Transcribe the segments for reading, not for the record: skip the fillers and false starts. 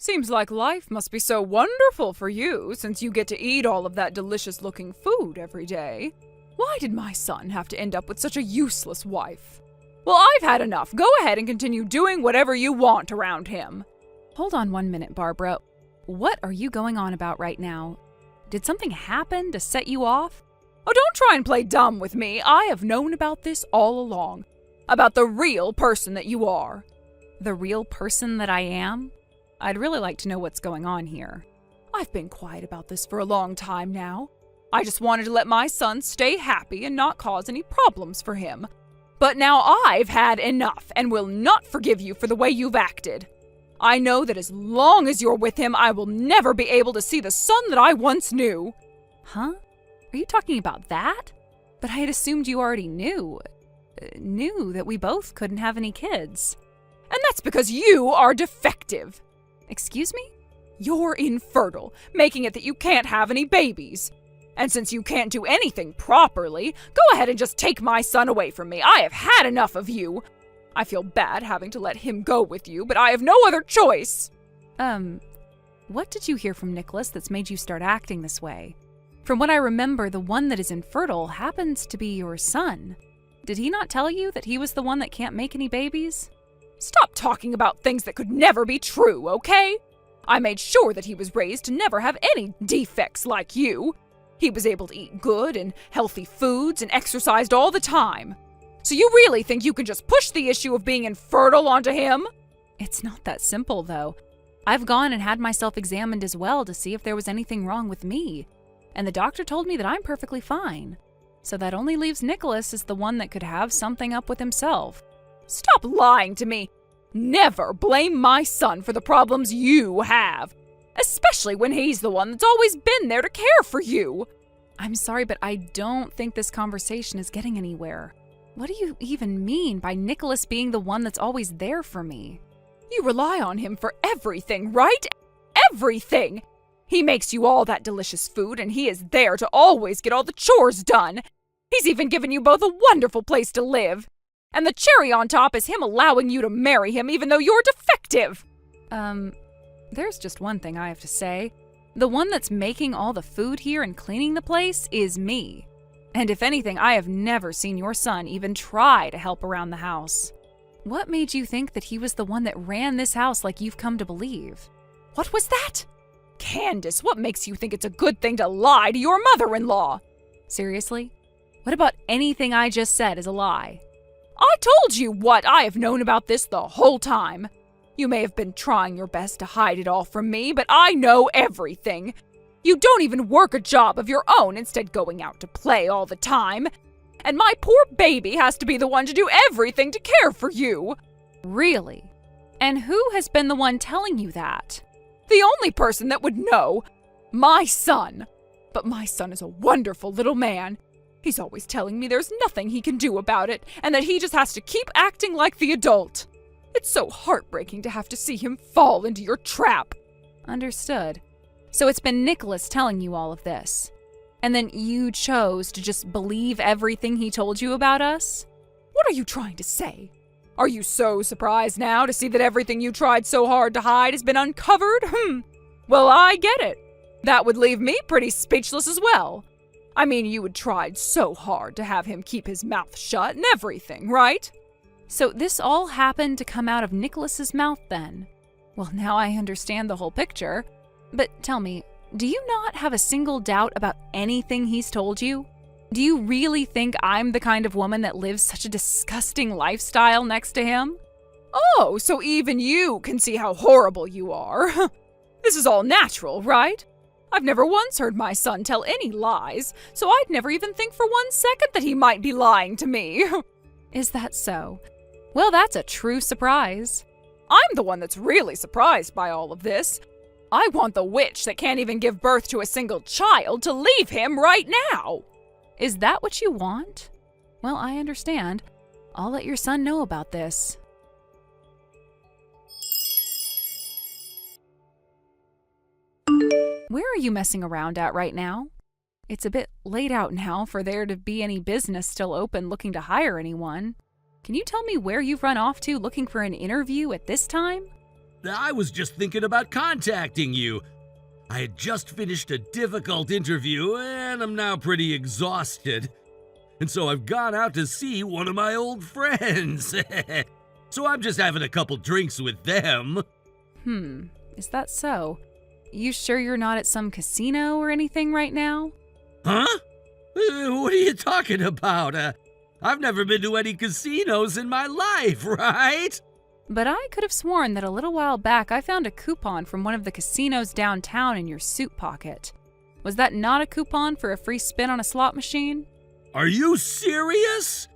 Seems like life must be so wonderful for you since you get to eat all of that delicious-looking food every day. Why did my son have to end up with such a useless wife? Well, I've had enough. Go ahead and continue doing whatever you want around him. Hold on 1 minute, Barbara. What are you going on about right now? Did something happen to set you off? Oh, don't try and play dumb with me. I have known about this all along. About the real person that you are. The real person that I am? I'd really like to know what's going on here. I've been quiet about this for a long time now. I just wanted to let my son stay happy and not cause any problems for him. But now I've had enough and will not forgive you for the way you've acted. I know that as long as you're with him, I will never be able to see the son that I once knew. Huh? Are you talking about that? But I had assumed you already knew that we both couldn't have any kids. And that's because you are defective. Excuse me? You're infertile, making it that you can't have any babies. And since you can't do anything properly, go ahead and just take my son away from me. I have had enough of you. I feel bad having to let him go with you, but I have no other choice. What did you hear from Nicholas that's made you start acting this way? From what I remember, the one that is infertile happens to be your son. Did he not tell you that he was the one that can't make any babies? Stop talking about things that could never be true, okay? I made sure that he was raised to never have any defects like you. He was able to eat good and healthy foods and exercised all the time. So you really think you can just push the issue of being infertile onto him? It's not that simple, though. I've gone and had myself examined as well to see if there was anything wrong with me. And the doctor told me that I'm perfectly fine. So that only leaves Nicholas as the one that could have something up with himself. Stop lying to me. Never blame my son for the problems you have. Especially when he's the one that's always been there to care for you. I'm sorry, but I don't think this conversation is getting anywhere. What do you even mean by Nicholas being the one that's always there for me? You rely on him for everything, right? Everything! He makes you all that delicious food, and he is there to always get all the chores done. He's even given you both a wonderful place to live. And the cherry on top is him allowing you to marry him even though you're defective. There's just one thing I have to say. The one that's making all the food here and cleaning the place is me. And if anything, I have never seen your son even try to help around the house. What made you think that he was the one that ran this house like you've come to believe? What was that? Candace, what makes you think it's a good thing to lie to your mother-in-law? Seriously? What about anything I just said is a lie? I told you what I have known about this the whole time. You may have been trying your best to hide it all from me, but I know everything. You don't even work a job of your own, instead going out to play all the time. And my poor baby has to be the one to do everything to care for you. Really? And who has been the one telling you that? The only person that would know. My son. But my son is a wonderful little man. He's always telling me there's nothing he can do about it, and that he just has to keep acting like the adult. It's so heartbreaking to have to see him fall into your trap. Understood. So it's been Nicholas telling you all of this. And then you chose to just believe everything he told you about us? What are you trying to say? Are you so surprised now to see that everything you tried so hard to hide has been uncovered? Well, I get it. That would leave me pretty speechless as well. I mean, you had tried so hard to have him keep his mouth shut and everything, right? So this all happened to come out of Nicholas's mouth then? Well, now I understand the whole picture. But tell me, do you not have a single doubt about anything he's told you? Do you really think I'm the kind of woman that lives such a disgusting lifestyle next to him? Oh, so even you can see how horrible you are. This is all natural, right? I've never once heard my son tell any lies, so I'd never even think for 1 second that he might be lying to me. Is that so? Well, that's a true surprise. I'm the one that's really surprised by all of this. I want the witch that can't even give birth to a single child to leave him right now. Is that what you want? Well, I understand. I'll let your son know about this. Where are you messing around at right now? It's a bit late out now for there to be any business still open looking to hire anyone. Can you tell me where you've run off to looking for an interview at this time? I was just thinking about contacting you. I had just finished a difficult interview and I'm now pretty exhausted. And so I've gone out to see one of my old friends. So I'm just having a couple drinks with them. Is that so? You sure you're not at some casino or anything right now? Huh? What are you talking about? I've never been to any casinos in my life, right? But I could have sworn that a little while back I found a coupon from one of the casinos downtown in your suit pocket. Was that not a coupon for a free spin on a slot machine? Are you serious?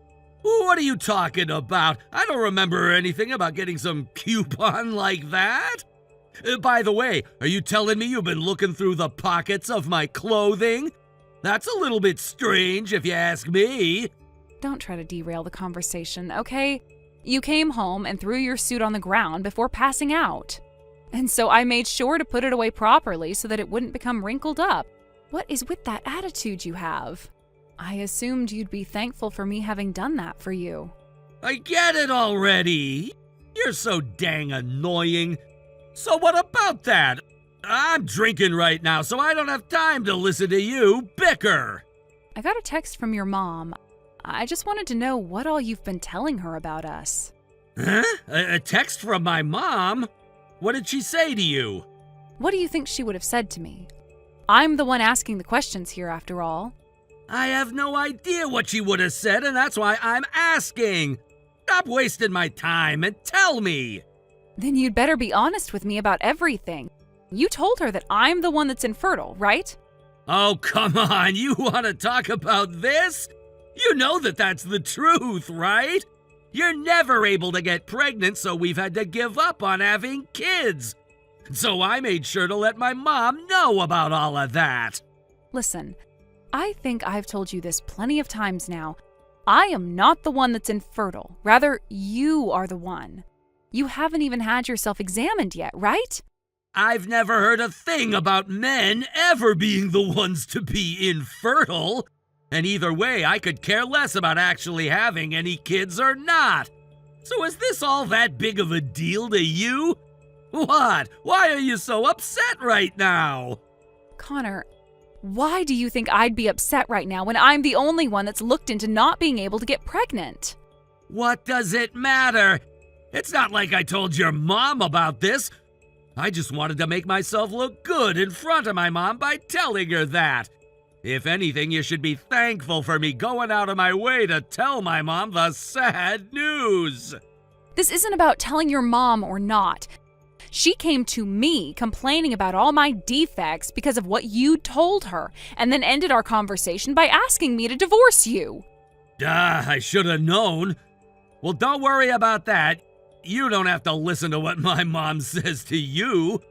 What are you talking about? I don't remember anything about getting some coupon like that. By the way, are you telling me you've been looking through the pockets of my clothing? That's a little bit strange if you ask me. Don't try to derail the conversation, okay? You came home and threw your suit on the ground before passing out. And so I made sure to put it away properly so that it wouldn't become wrinkled up. What is with that attitude you have? I assumed you'd be thankful for me having done that for you. I get it already. You're so dang annoying. So what about that? I'm drinking right now, so I don't have time to listen to you bicker. I got a text from your mom. I just wanted to know what all you've been telling her about us. Huh? A text from my mom? What did she say to you? What do you think she would have said to me? I'm the one asking the questions here, after all. I have no idea what she would have said, and that's why I'm asking. Stop wasting my time and tell me. Then you'd better be honest with me about everything. You told her that I'm the one that's infertile, right? Oh, come on. You want to talk about this? You know that that's the truth, right? You're never able to get pregnant, so we've had to give up on having kids. So I made sure to let my mom know about all of that. Listen, I think I've told you this plenty of times now. I am not the one that's infertile. Rather, you are the one. You haven't even had yourself examined yet, right? I've never heard a thing about men ever being the ones to be infertile. And either way, I could care less about actually having any kids or not. So is this all that big of a deal to you? What? Why are you so upset right now? Connor, why do you think I'd be upset right now when I'm the only one that's looked into not being able to get pregnant? What does it matter? It's not like I told your mom about this. I just wanted to make myself look good in front of my mom by telling her that. If anything, you should be thankful for me going out of my way to tell my mom the sad news. This isn't about telling your mom or not. She came to me complaining about all my defects because of what you told her, and then ended our conversation by asking me to divorce you. I should have known. Well, don't worry about that. You don't have to listen to what my mom says to you.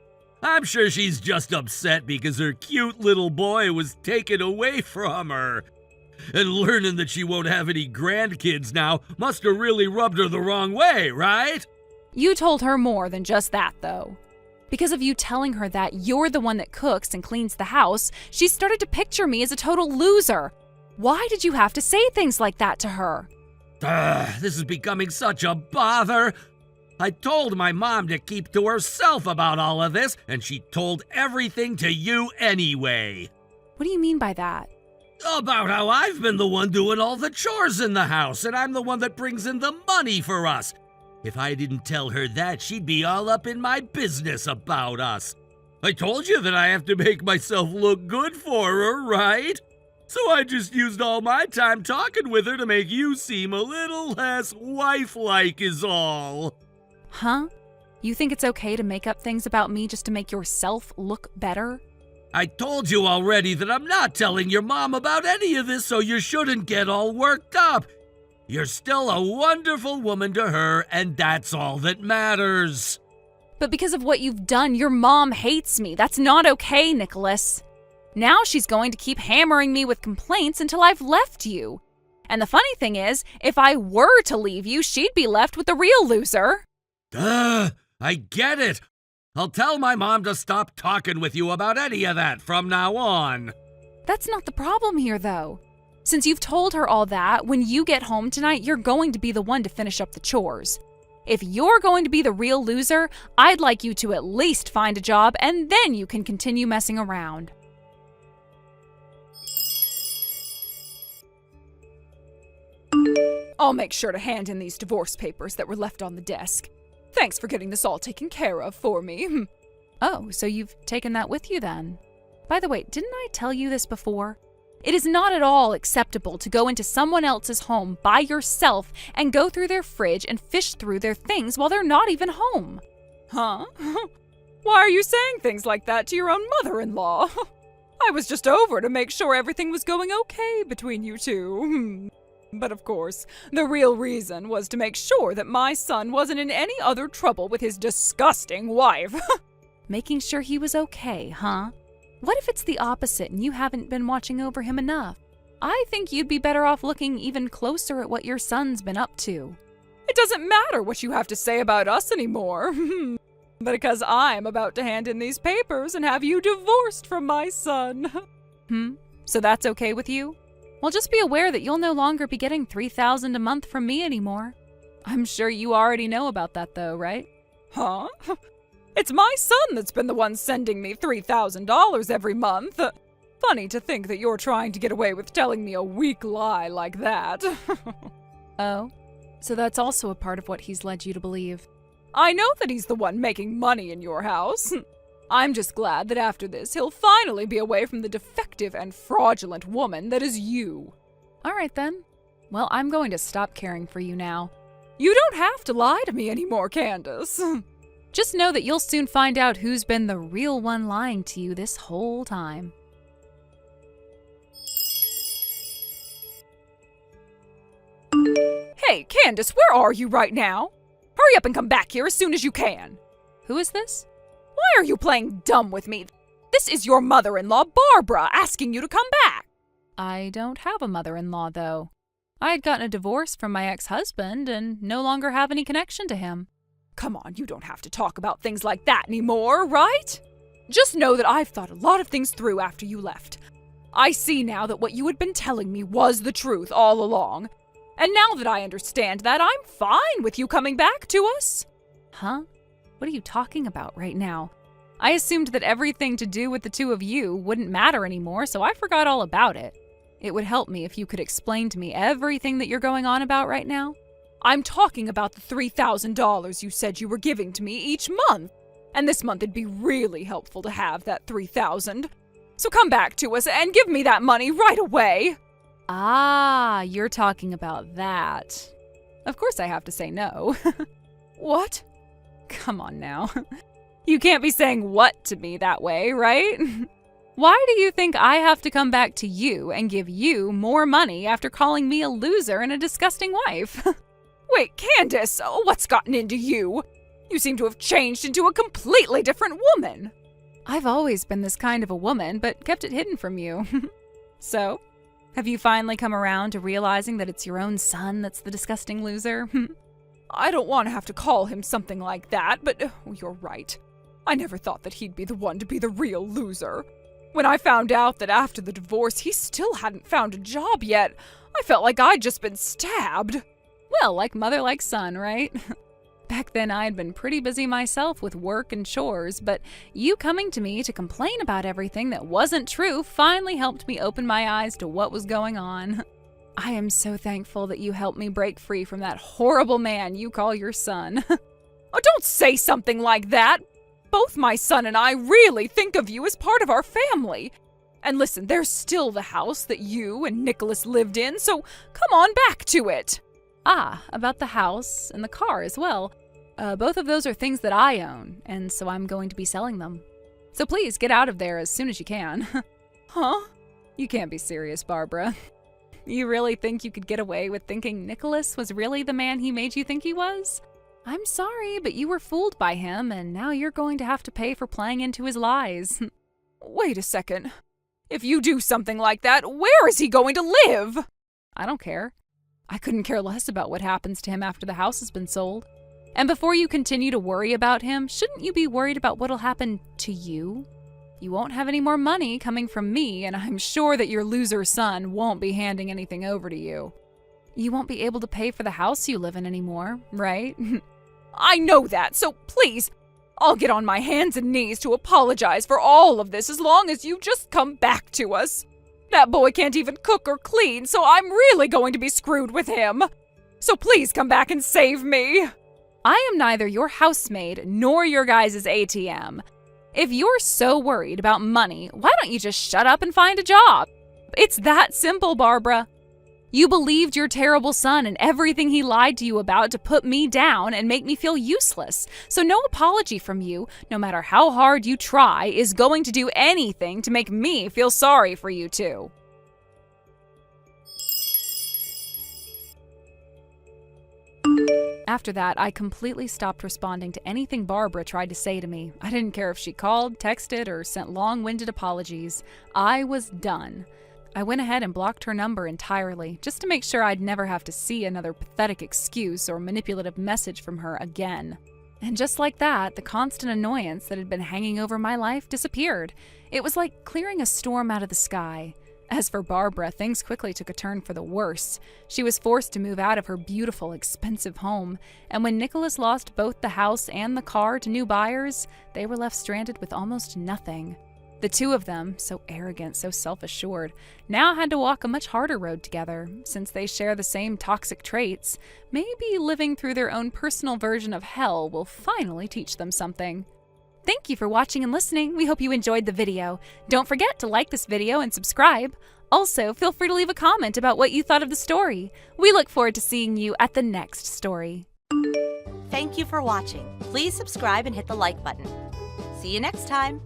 I'm sure she's just upset because her cute little boy was taken away from her. And learning that she won't have any grandkids now must have really rubbed her the wrong way, right? You told her more than just that, though. Because of you telling her that you're the one that cooks and cleans the house, she started to picture me as a total loser. Why did you have to say things like that to her? This is becoming such a bother. I told my mom to keep to herself about all of this, and she told everything to you anyway. What do you mean by that? About how I've been the one doing all the chores in the house, and I'm the one that brings in the money for us. If I didn't tell her that, she'd be all up in my business about us. I told you that I have to make myself look good for her, right? So I just used all my time talking with her to make you seem a little less wife-like is all. Huh? You think it's okay to make up things about me just to make yourself look better? I told you already that I'm not telling your mom about any of this, so you shouldn't get all worked up. You're still a wonderful woman to her, and that's all that matters. But because of what you've done, your mom hates me. That's not okay, Nicholas. Now she's going to keep hammering me with complaints until I've left you. And the funny thing is, if I were to leave you, she'd be left with the real loser. I get it. I'll tell my mom to stop talking with you about any of that from now on. That's not the problem here, though. Since you've told her all that, when you get home tonight, you're going to be the one to finish up the chores. If you're going to be the real loser, I'd like you to at least find a job and then you can continue messing around. I'll make sure to hand in these divorce papers that were left on the desk. Thanks for getting this all taken care of for me. Oh, so you've taken that with you then? By the way, didn't I tell you this before? It is not at all acceptable to go into someone else's home by yourself and go through their fridge and fish through their things while they're not even home. Huh? Why are you saying things like that to your own mother-in-law? I was just over to make sure everything was going okay between you two. But of course, the real reason was to make sure that my son wasn't in any other trouble with his disgusting wife. Making sure he was okay, huh? What if it's the opposite and you haven't been watching over him enough? I think you'd be better off looking even closer at what your son's been up to. It doesn't matter what you have to say about us anymore. Because I'm about to hand in these papers and have you divorced from my son. So that's okay with you? Well, just be aware that you'll no longer be getting $3,000 a month from me anymore. I'm sure you already know about that though, right? Huh? It's my son that's been the one sending me $3,000 every month. Funny to think that you're trying to get away with telling me a weak lie like that. Oh, so that's also a part of what he's led you to believe. I know that he's the one making money in your house. I'm just glad that after this, he'll finally be away from the defective and fraudulent woman that is you. All right then. Well, I'm going to stop caring for you now. You don't have to lie to me anymore, Candace. Just know that you'll soon find out who's been the real one lying to you this whole time. Hey, Candace, where are you right now? Hurry up and come back here as soon as you can. Who is this? Why are you playing dumb with me? This is your mother-in-law, Barbara, asking you to come back. I don't have a mother-in-law, though. I had gotten a divorce from my ex-husband and no longer have any connection to him. Come on, you don't have to talk about things like that anymore, right? Just know that I've thought a lot of things through after you left. I see now that what you had been telling me was the truth all along. And now that I understand that, I'm fine with you coming back to us. Huh? What are you talking about right now? I assumed that everything to do with the two of you wouldn't matter anymore, so I forgot all about it. It would help me if you could explain to me everything that you're going on about right now. I'm talking about the $3,000 you said you were giving to me each month. And this month it'd be really helpful to have that $3,000. So come back to us and give me that money right away. Ah, you're talking about that. Of course I have to say no. What? Come on now. You can't be saying what to me that way, right? Why do you think I have to come back to you and give you more money after calling me a loser and a disgusting wife? Wait, Candace, what's gotten into you? You seem to have changed into a completely different woman. I've always been this kind of a woman, but kept it hidden from you. So, have you finally come around to realizing that it's your own son that's the disgusting loser? I don't want to have to call him something like that, but you're right. I never thought that he'd be the one to be the real loser. When I found out that after the divorce he still hadn't found a job yet, I felt like I'd just been stabbed. Well, like mother, like son, right? Back then I had been pretty busy myself with work and chores, but you coming to me to complain about everything that wasn't true finally helped me open my eyes to what was going on. I am so thankful that you helped me break free from that horrible man you call your son. Oh, don't say something like that. Both my son and I really think of you as part of our family. And listen, there's still the house that you and Nicholas lived in, so come on back to it. Ah, about the house and the car as well. Both of those are things that I own, and so I'm going to be selling them. So please get out of there as soon as you can. Huh? You can't be serious, Barbara. You really think you could get away with thinking Nicholas was really the man he made you think he was? I'm sorry, but you were fooled by him, and now you're going to have to pay for playing into his lies. Wait a second. If you do something like that, where is he going to live? I don't care. I couldn't care less about what happens to him after the house has been sold. And before you continue to worry about him, shouldn't you be worried about what'll happen to you? You won't have any more money coming from me, and I'm sure that your loser son won't be handing anything over to you. You won't be able to pay for the house you live in anymore, right? I know that, so please, I'll get on my hands and knees to apologize for all of this as long as you just come back to us. That boy can't even cook or clean, so I'm really going to be screwed with him. So please come back and save me. I am neither your housemaid nor your guys' ATM. If you're so worried about money, why don't you just shut up and find a job? It's that simple, Barbara. You believed your terrible son and everything he lied to you about to put me down and make me feel useless. So no apology from you, no matter how hard you try, is going to do anything to make me feel sorry for you two. After that, I completely stopped responding to anything Barbara tried to say to me. I didn't care if she called, texted, or sent long-winded apologies. I was done. I went ahead and blocked her number entirely, just to make sure I'd never have to see another pathetic excuse or manipulative message from her again. And just like that, the constant annoyance that had been hanging over my life disappeared. It was like clearing a storm out of the sky. As for Barbara, things quickly took a turn for the worse. She was forced to move out of her beautiful, expensive home, and when Nicholas lost both the house and the car to new buyers, they were left stranded with almost nothing. The two of them, so arrogant, so self-assured, now had to walk a much harder road together. Since they share the same toxic traits, maybe living through their own personal version of hell will finally teach them something. Thank you for watching and listening. We hope you enjoyed the video. Don't forget to like this video and subscribe. Also, feel free to leave a comment about what you thought of the story. We look forward to seeing you at the next story. Thank you for watching. Please subscribe and hit the like button. See you next time.